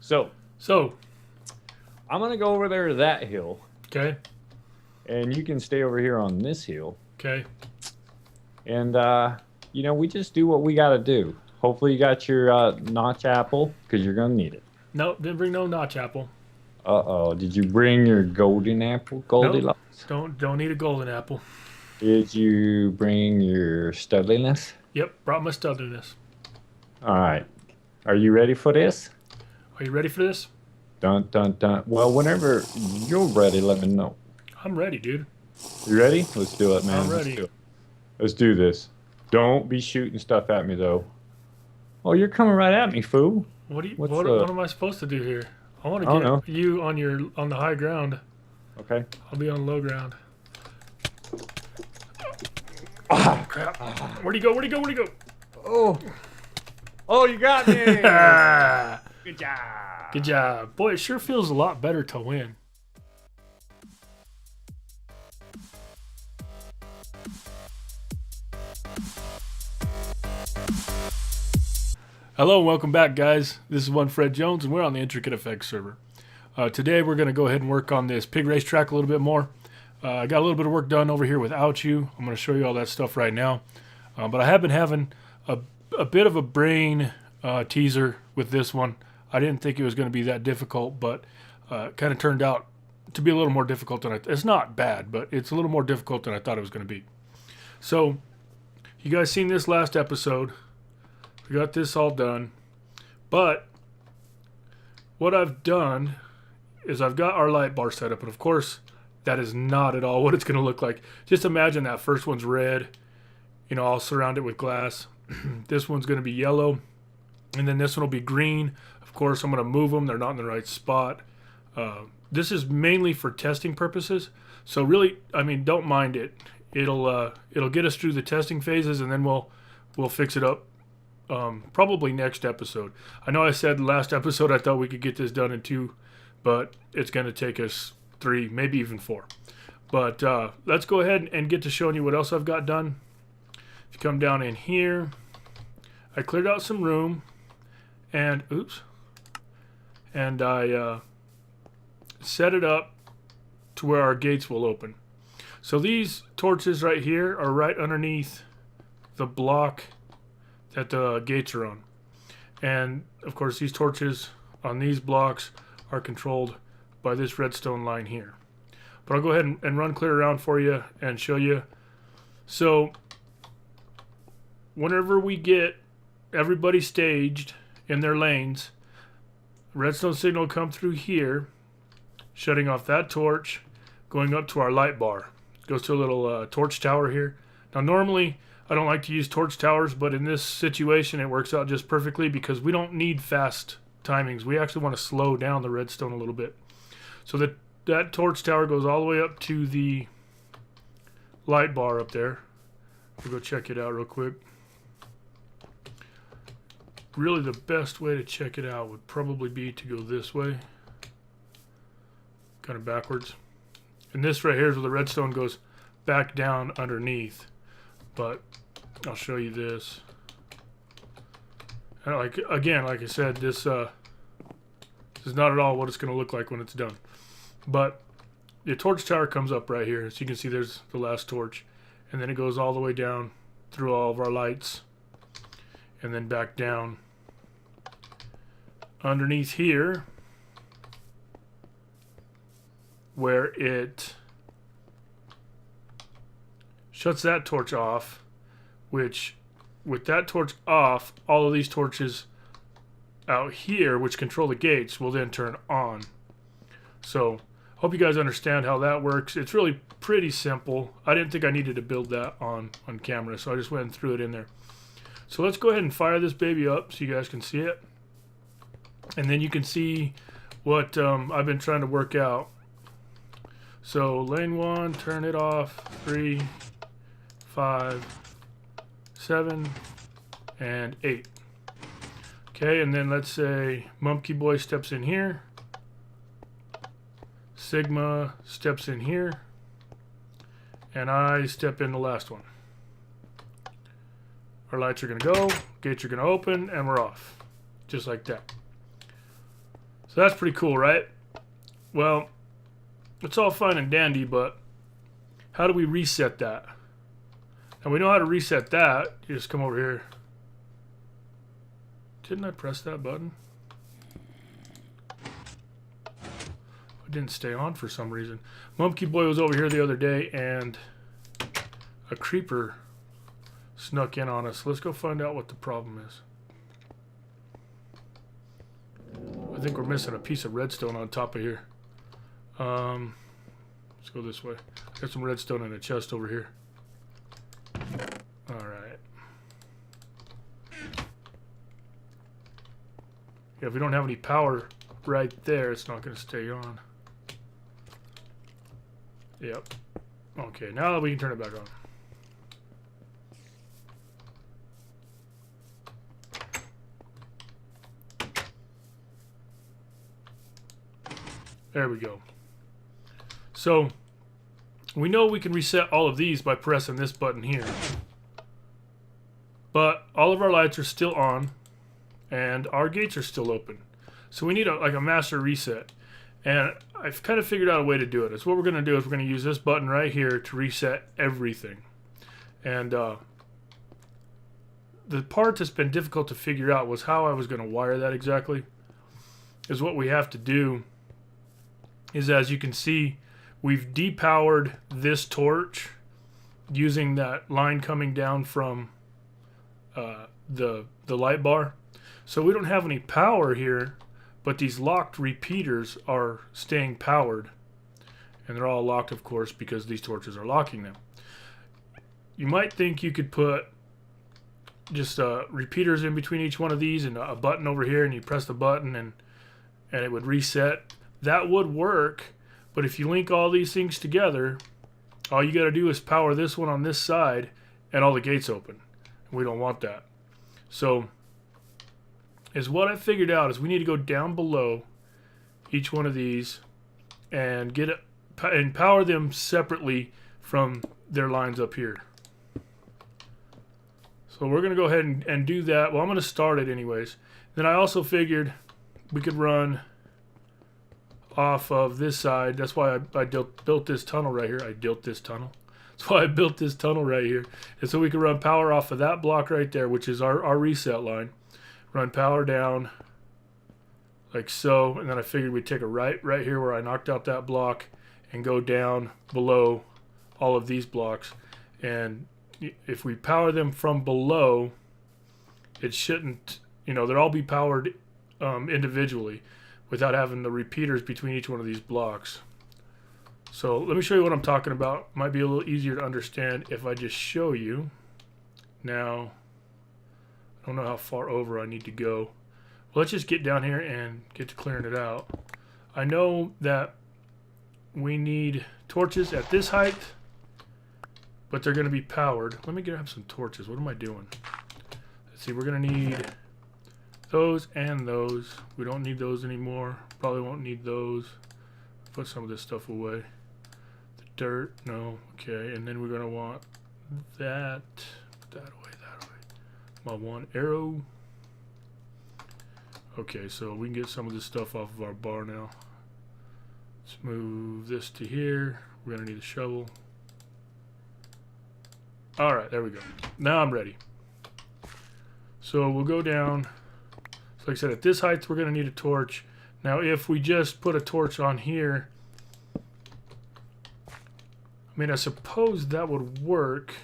So So, I'm gonna go over there to that hill, okay, and you can stay over here on this hill. okay. And we just do what we gotta do. Hopefully, you got your notch apple because you're gonna need it. Nope, didn't bring no notch apple. Uh-oh, did you bring your golden apple, Nope, Goldilocks? don't need a golden apple. Did you bring your studliness? Yep, brought my stubbornness. All right. Are you ready for this? Are you ready for this? Dun dun dun. Well, whenever you're ready, let me know. I'm ready, dude. You ready? Let's do it, man. I'm Let's ready. do it. Let's do this. Don't be shooting stuff at me though. Oh, you're coming right at me, fool. What do you? What's What am I supposed to do here? I want I to don't know. get you on the high ground. Okay. I'll be on low ground. Ah, Crap. ah. Where'd he go? Where'd he go? Where'd he go? Oh. Oh, you got me. Good job. Good job. Boy, it sure feels a lot better to win. Hello and welcome back, guys. This is one Fred Jones, and we're on the IntricateAffect server. Today we're going to go ahead and work on this pig racetrack a little bit more. I got a little bit of work done over here without you. I'm going to show you all that stuff right now. But I have been having a bit of a brain teaser with this one. I didn't think it was going to be that difficult, but kind of turned out to be a little more difficult than it's not bad, but it's a little more difficult than I thought it was going to be. So, you guys seen this last episode. We got this all done. But what I've done is I've got our light bar set up, and of course, that is not at all what it's going to look like. Just imagine that first one's red. You know, I'll surround it with glass. This one's going to be yellow, and then this one will be green. Of course, I'm going to move them. They're not in the right spot. This is mainly for testing purposes. So really, I mean, don't mind it. It'll get us through the testing phases, and then we'll fix it up. Probably next episode. I know I said last episode I thought we could get this done in 2, but it's going to take us 3, maybe even 4. But let's go ahead and get to showing you what else I've got done. If you come down in here, I cleared out some room, and I set it up to where our gates will open. So these torches right here are right underneath the block that the gates are on. And of course these torches on these blocks are controlled by this redstone line here. But I'll go ahead and run clear around for you and show you. So whenever we get everybody staged in their lanes, redstone signal will come through here, shutting off that torch, going up to our light bar. Goes to a little torch tower here. Now normally I don't like to use torch towers, but in this situation it works out just perfectly because we don't need fast timings. We actually want to slow down the redstone a little bit. So that torch tower goes all the way up to the light bar up there. We'll go check it out real quick. Really the best way to check it out would probably be to go this way. Kind of backwards. And this right here is where the redstone goes back down underneath. But I'll show you this. And like I said, this is not at all what it's going to look like when it's done. But the torch tower comes up right here. As you can see, there's the last torch. And then it goes all the way down through all of our lights. And then back down underneath here, where it shuts that torch off, which with that torch off, all of these torches out here, which control the gates, will then turn on. So hope you guys understand how that works. It's really pretty simple. I didn't think I needed to build that on camera, so I just went and threw it in there. So let's go ahead and fire this baby up so you guys can see it. And then you can see what I've been trying to work out. So lane 1, turn it off, 3, 5, 7, and 8. Okay, and then let's say Mumpky Boy steps in here. Sigma steps in here. And I step in the last one. Our lights are going to go, gates are going to open, and we're off. Just like that. So that's pretty cool, right? Well, it's all fine and dandy, but how do we reset that? And we know how to reset that. You just come over here. Didn't I press that button? It didn't stay on for some reason. Mumpky Boy was over here the other day and a creeper snuck in on us. Let's go find out what the problem is. I think we're missing a piece of redstone on top of here. Let's go this way. Got some redstone in a chest over here. Alright. Yeah, if we don't have any power right there, it's not going to stay on. Yep. Okay, now we can turn it back on. There we go. So, we know we can reset all of these by pressing this button here. But all of our lights are still on, and our gates are still open. So we need like a master reset. And I've kind of figured out a way to do it. So what we're going to do is we're going to use this button right here to reset everything. And the part that's been difficult to figure out was how I was going to wire that exactly. Is what we have to do is, as you can see, we've depowered this torch using that line coming down from the light bar. So we don't have any power here, but these locked repeaters are staying powered. And they're all locked, of course, because these torches are locking them. You might think you could put just repeaters in between each one of these and a button over here, and you press the button and it would reset. That would work, but if you link all these things together, all you got to do is power this one on this side and all the gates open. We don't want that. So, is what I figured out is we need to go down below each one of these and get it and power them separately from their lines up here. So we're going to go ahead and do that. Well, I'm going to start it anyways. Then I also figured we could run off of this side. That's why I built this tunnel right here. That's why I built this tunnel right here. And so we can run power off of that block right there, which is our reset line. Run power down like so. And then I figured we'd take a right here where I knocked out that block and go down below all of these blocks. And if we power them from below, it shouldn't, they'll all be powered individually, without having the repeaters between each one of these blocks. So let me show you what I'm talking about. Might be a little easier to understand if I just show you. Now, I don't know how far over I need to go. Well, let's just get down here and get to clearing it out. I know that we need torches at this height, but they're going to be powered. Let me grab some torches. What am I doing? Let's see, we're going to need those and those. We don't need those anymore. Probably won't need those. Put some of this stuff away. The dirt, no. Okay, and then we're going to want that. Put that away, that away. My one arrow. Okay, so we can get some of this stuff off of our bar now. Let's move this to here. We're going to need a shovel. Alright, there we go. Now I'm ready. So we'll go down. So like I said, at this height, we're going to need a torch. Now, if we just put a torch on here, I mean, I suppose that would work.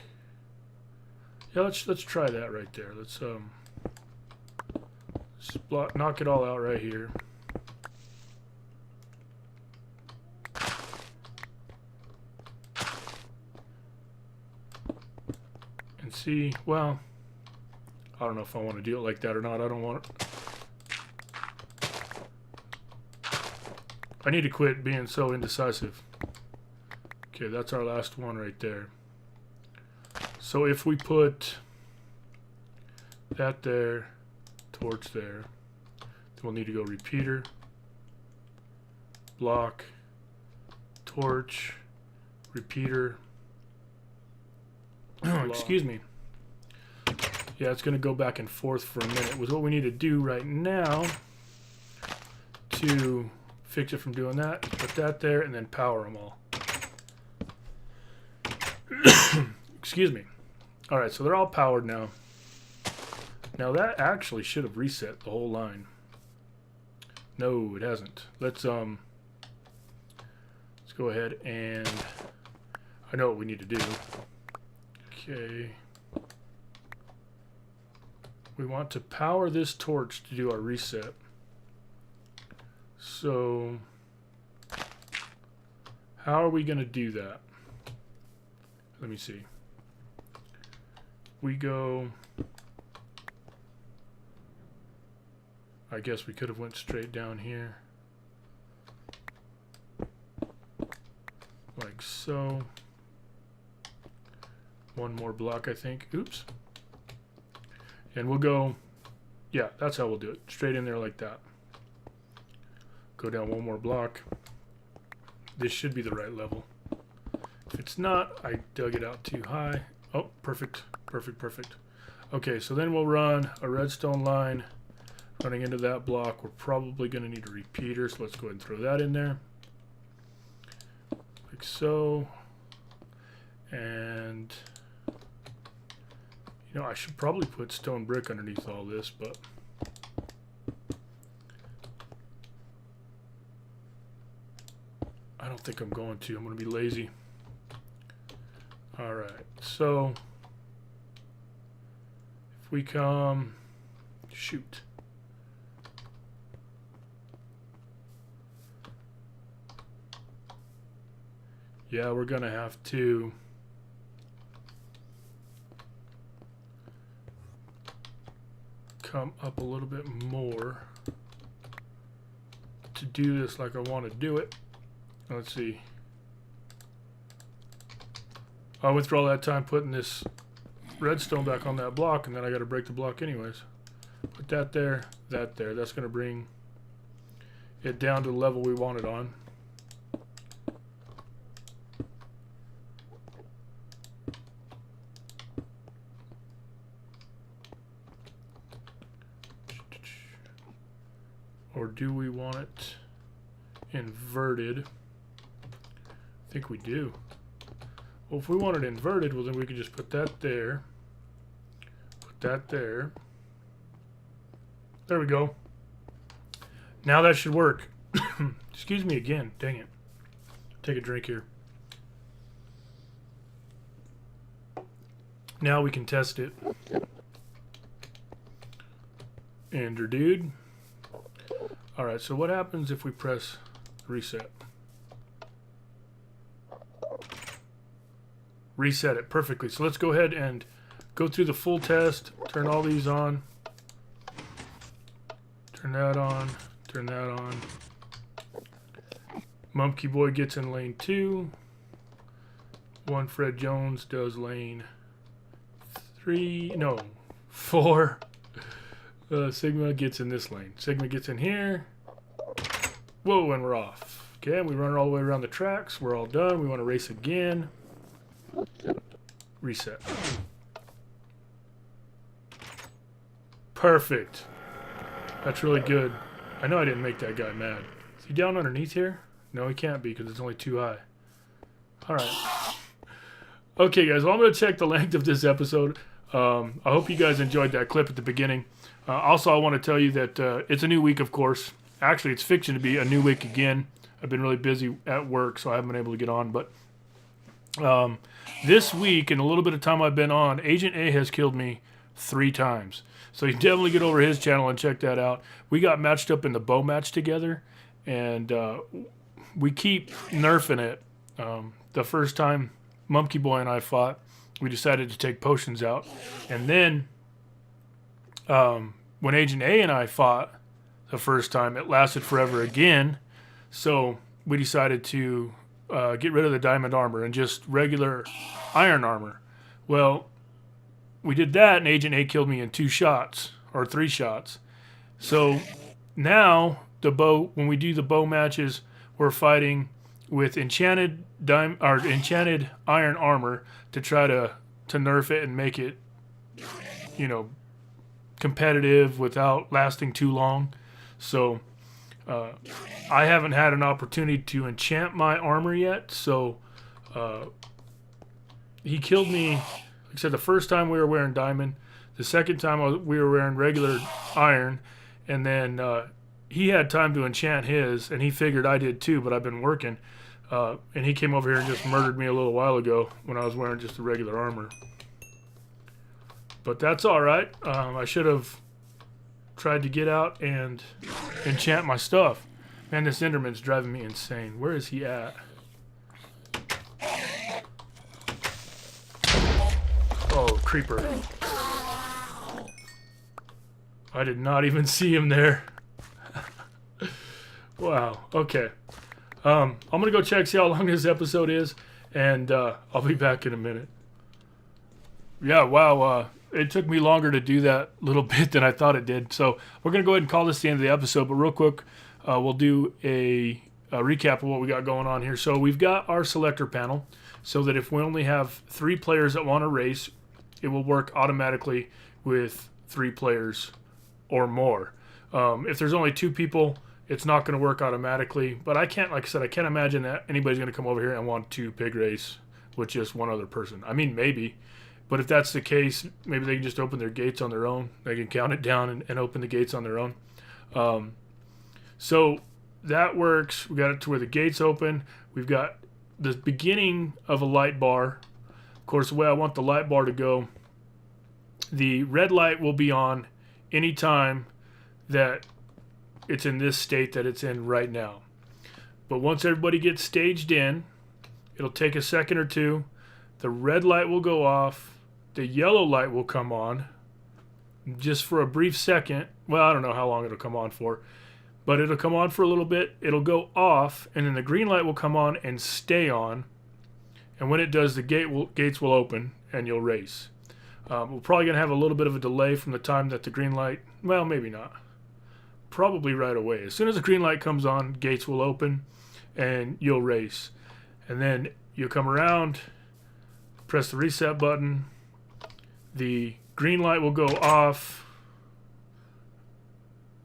Yeah, let's try that right there. Let's knock it all out right here. And see, well, I don't know if I want to do it like that or not. I don't want it. I need to quit being so indecisive. Okay, that's our last one right there. So if we put that there, torch there, then we'll need to go repeater, block, torch, repeater. Excuse me. Yeah, it's going to go back and forth for a minute. With what we need to do right now to to fix it from doing that. Put that there and then power them all. Excuse me. All right, so they're all powered now. Now that actually should have reset the whole line. No, it hasn't. Let's go ahead and I know what we need to do. Okay. We want to power this torch to do our reset. So how are we going to do that? Let me see. We go, I guess we could have went straight down here. Like so. One more block, I think. Oops. And we'll go, yeah, that's how we'll do it. Straight in there like that. Go down one more block. This should be the right level. If it's not, I dug it out too high. Oh, perfect, perfect, perfect. Okay, so then we'll run a redstone line running into that block. We're probably going to need a repeater, so let's go ahead and throw that in there. Like so. And, you know, I should probably put stone brick underneath all this, but I don't think I'm going to. I'm going to be lazy. All right, so if we come, shoot. Yeah, we're going to have to come up a little bit more to do this like I want to do it. Let's see. I went through all that time putting this redstone back on that block, and then I got to break the block anyways. Put that there, that there. That's going to bring it down to the level we want it on. Or do we want it inverted? I think we do. Well, if we want it inverted, well, then we can just put that there. Put that there. There we go. Now that should work. Excuse me again. Dang it. Take a drink here. Now we can test it. Ender dude. Alright, so what happens if we press reset? Reset it perfectly. So let's go ahead and go through the full test. Turn all these on. Turn that on. Turn that on. Mumpky Boy gets in lane 2. One Fred Jones does lane 3. No, 4. Sigma gets in this lane. Sigma gets in here. Whoa, and we're off. Okay, we run all the way around the tracks. We're all done. We want to race again. Reset. Perfect. That's really good. I know I didn't make that guy mad. Is he down underneath here? No, he can't be because it's only too high. Alright. Okay, guys. Well, I'm going to check the length of this episode. I hope you guys enjoyed that clip at the beginning. Also, I want to tell you that it's a new week, of course. Actually, it's fiction to be a new week again. I've been really busy at work, so I haven't been able to get on. But this week, in a little bit of time I've been on, Agent A has killed me 3 times. So you definitely get over his channel and check that out. We got matched up in the bow match together, and we keep nerfing it. The first time Mumpky Boy and I fought, we decided to take potions out. And then when Agent A and I fought the first time, it lasted forever again. So we decided to get rid of the diamond armor and just regular iron armor. Well, we did that, and Agent A killed me in 2 shots, or 3 shots. So now, when we do the bow matches, we're fighting with enchanted iron armor to try to nerf it and make it, you know, competitive without lasting too long. So I haven't had an opportunity to enchant my armor yet, so he killed me. Like I said, the first time we were wearing diamond, the second time we were wearing regular iron, and then he had time to enchant his, and he figured I did too, but I've been working. And he came over here and just murdered me a little while ago when I was wearing just the regular armor. But that's alright. I should have tried to get out and enchant my stuff. Man, this Enderman's driving me insane. Where is he at? Oh, creeper. I did not even see him there. Wow, okay. I'm going to go check, see how long this episode is, and I'll be back in a minute. Yeah, wow, it took me longer to do that little bit than I thought it did. So we're going to go ahead and call this the end of the episode, but real quick, we'll do a recap of what we got going on here. So we've got our selector panel, so that if we only have 3 players that want to race, it will work automatically with 3 players or more. If there's only 2 people, it's not going to work automatically, but I can't, like I said, I can't imagine that anybody's going to come over here and want to pig race with just one other person. I mean, maybe, but if that's the case, maybe they can just open their gates on their own. They can count it down and open the gates on their own. So that works. We got it to where the gates open. We've got the beginning of a light bar. Of course, the way I want the light bar to go, the red light will be on anytime that it's in this state that it's in right now. But once everybody gets staged in, it'll take a second or two. The red light will go off. The yellow light will come on just for a brief second. Well, I don't know how long it'll come on for, but it'll come on for a little bit. It'll go off, and then the green light will come on and stay on. And when it does, the gates will open, and you'll race. We're probably going to have a little bit of a delay from the time that the green light, well, maybe not. Probably right away. As soon as the green light comes on, gates will open and you'll race. And then you'll come around, press the reset button, the green light will go off.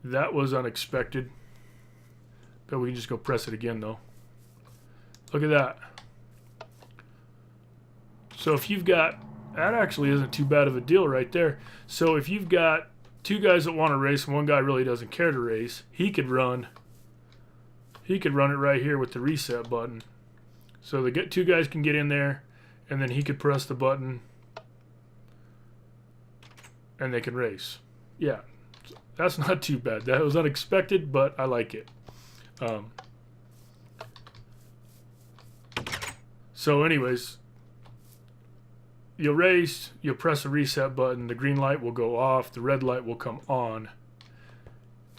That was unexpected. But we can just go press it again though. Look at that. So if you've got, that actually isn't too bad of a deal right there. So if you've got 2 guys that want to race and one guy really doesn't care to race, he could run it right here with the reset button. So the 2 guys can get in there, and then he could press the button and they can race. Yeah, that's not too bad. That was unexpected, but I like it. So anyways, you'll race, you'll press the reset button, the green light will go off, the red light will come on,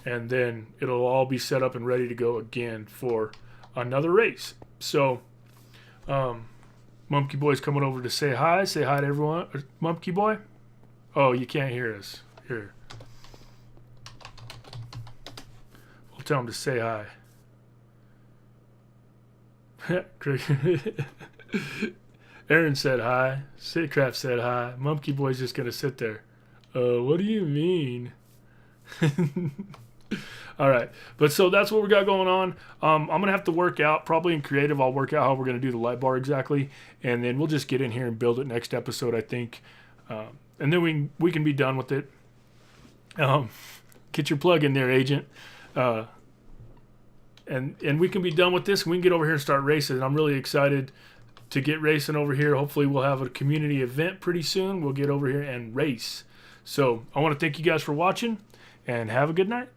and then it'll all be set up and ready to go again for another race. So, Mumpky Boy's coming over to say hi. Say hi to everyone. Mumpky Boy? Oh, you can't hear us. Here. We'll tell him to say hi. Aaron said hi. Sitcraft said hi. Mumpky Boy's just going to sit there. What do you mean? All right. But so that's what we got going on. I'm going to have to work out, probably in creative, I'll work out how we're going to do the light bar exactly. And then we'll just get in here and build it next episode, I think. And then we can be done with it. Get your plug in there, agent. And we can be done with this. And we can get over here and start racing. And I'm really excited to get racing over here. Hopefully we'll have a community event pretty soon. We'll get over here and race. So I want to thank you guys for watching and have a good night.